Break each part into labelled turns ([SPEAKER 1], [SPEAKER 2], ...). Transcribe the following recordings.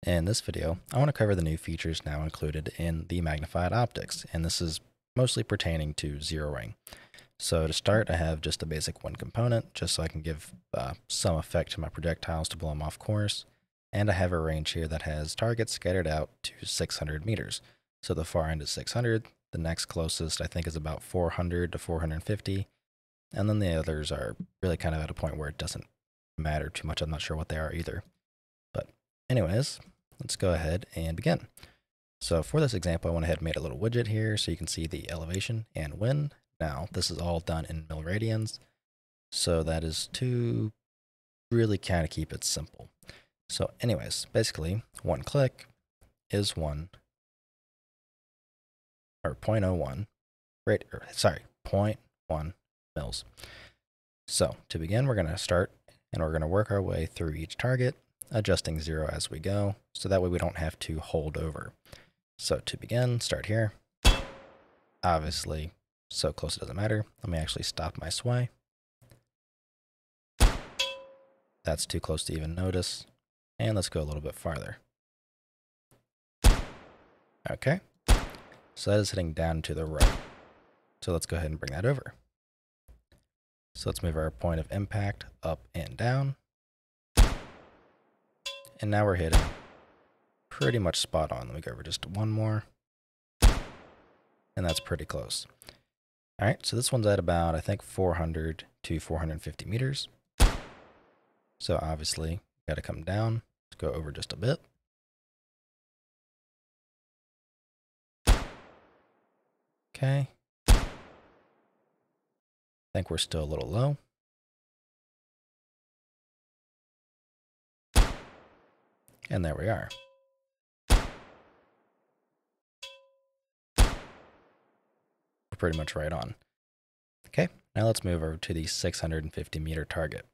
[SPEAKER 1] In this video, I want to cover the new features now included in the magnified optics, and this is mostly pertaining to zeroing. So to start, I have just a basic one component, just so I can give some effect to my projectiles to blow them off course. And I have a range here that has targets scattered out to 600 meters. So the far end is 600, the next closest I think is about 400 to 450, and then the others are really kind of at a point where it doesn't matter too much. I'm not sure what they are either. But anyways, let's go ahead and begin. So for this example, I went ahead and made a little widget here so you can see the elevation and wind. Now, this is all done in milliradians, so that is to really kind of keep it simple. So anyways, basically, one click is 0.01 mils. So to begin, we're going to start and we're going to work our way through each target, adjusting 0 as we go, so that way we don't have to hold over. So to begin, start here. Obviously, so close it doesn't matter. Let me actually stop my sway. That's too close to even notice. And let's go a little bit farther. Okay. So that is hitting down to the right. So let's go ahead and bring that over. So let's move our point of impact up and down. And now we're hitting pretty much spot on. Let me go over just one more. And that's pretty close. All right, so this one's at about, I think, 400 to 450 meters. So obviously, got to come down. Let's go over just a bit. Okay. I think we're still a little low. And there we are. We're pretty much right on. Okay, now let's move over to the 650 meter target.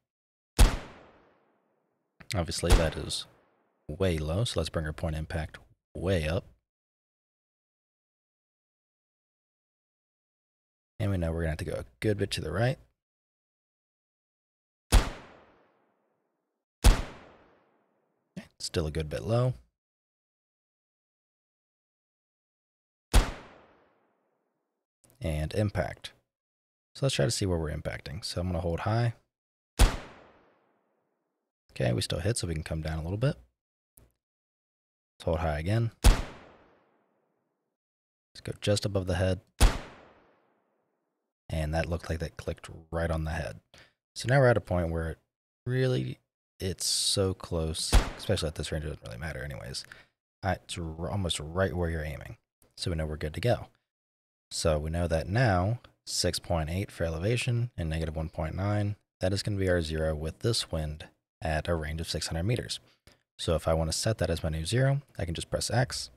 [SPEAKER 1] Obviously, that is way low, so let's bring our point impact way up. And we know we're going to have to go a good bit to the right. Okay, still a good bit low. And impact. So let's try to see where we're impacting. So I'm going to hold high. Okay, we still hit, so we can come down a little bit. Let's hold high again. Let's go just above the head. And that looked like that clicked right on the head. So now we're at a point where it really, it's so close, especially at this range, it doesn't really matter anyways. It's almost right where you're aiming. So we know we're good to go. So we know that now 6.8 for elevation and negative 1.9, that is going to be our zero with this wind at a range of 600 meters. So if I want to set that as my new zero, I can just press X,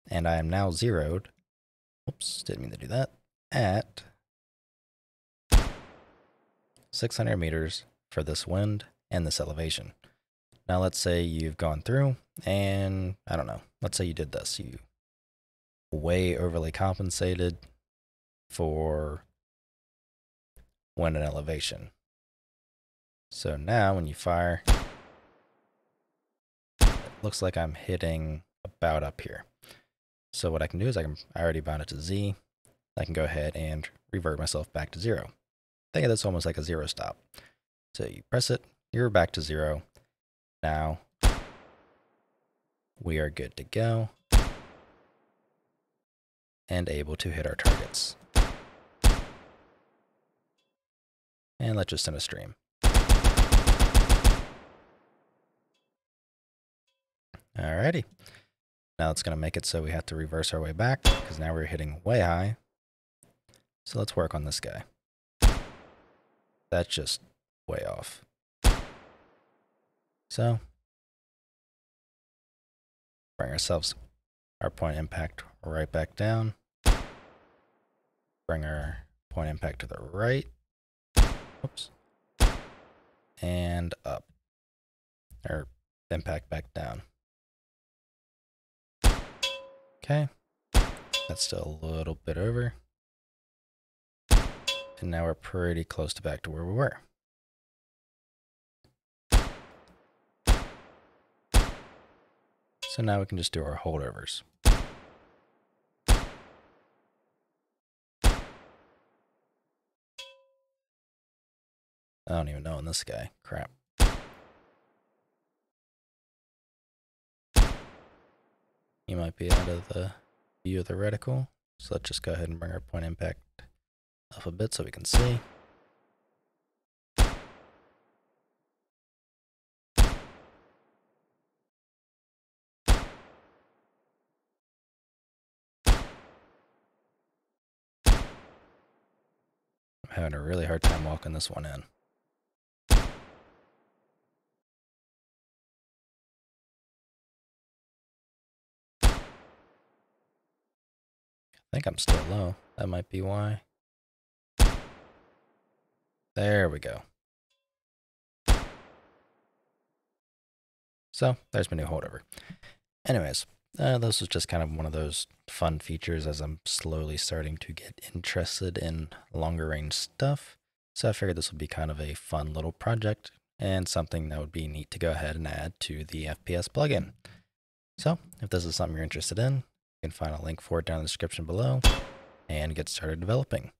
[SPEAKER 1] and I am now zeroed, oops, didn't mean to do that, at 600 meters for this wind and this elevation. Now let's say you've gone through and, I don't know, let's say you did this. You way overly compensated for wind and elevation. So now when you fire, it looks like I'm hitting about up here. So what I can do is I already bound it to Z. I can go ahead and revert myself back to 0. Think of this almost like a 0 stop. So you press it, you're back to 0. Now we are good to go and able to hit our targets. And let's just send a stream. Alrighty. Now it's going to make it so we have to reverse our way back, because now we're hitting way high. So let's work on this guy. That's just way off. So bring ourselves our point impact right back down. Bring our point impact to the right. Oops. And up. Our impact back down. Okay. That's still a little bit over. And now we're pretty close to back to where we were. So now we can just do our holdovers. I don't even know in this guy. Crap. He might be out of the view of the reticle. So let's just go ahead and bring our point impact up a bit so we can see. I'm having a really hard time walking this one in. I think I'm still low. That might be why. There we go. So there's my new holdover. Anyways, this was just kind of one of those fun features as I'm slowly starting to get interested in longer range stuff. So I figured this would be kind of a fun little project and something that would be neat to go ahead and add to the FPS plugin. So if this is something you're interested in, you can find a link for it down in the description below and get started developing.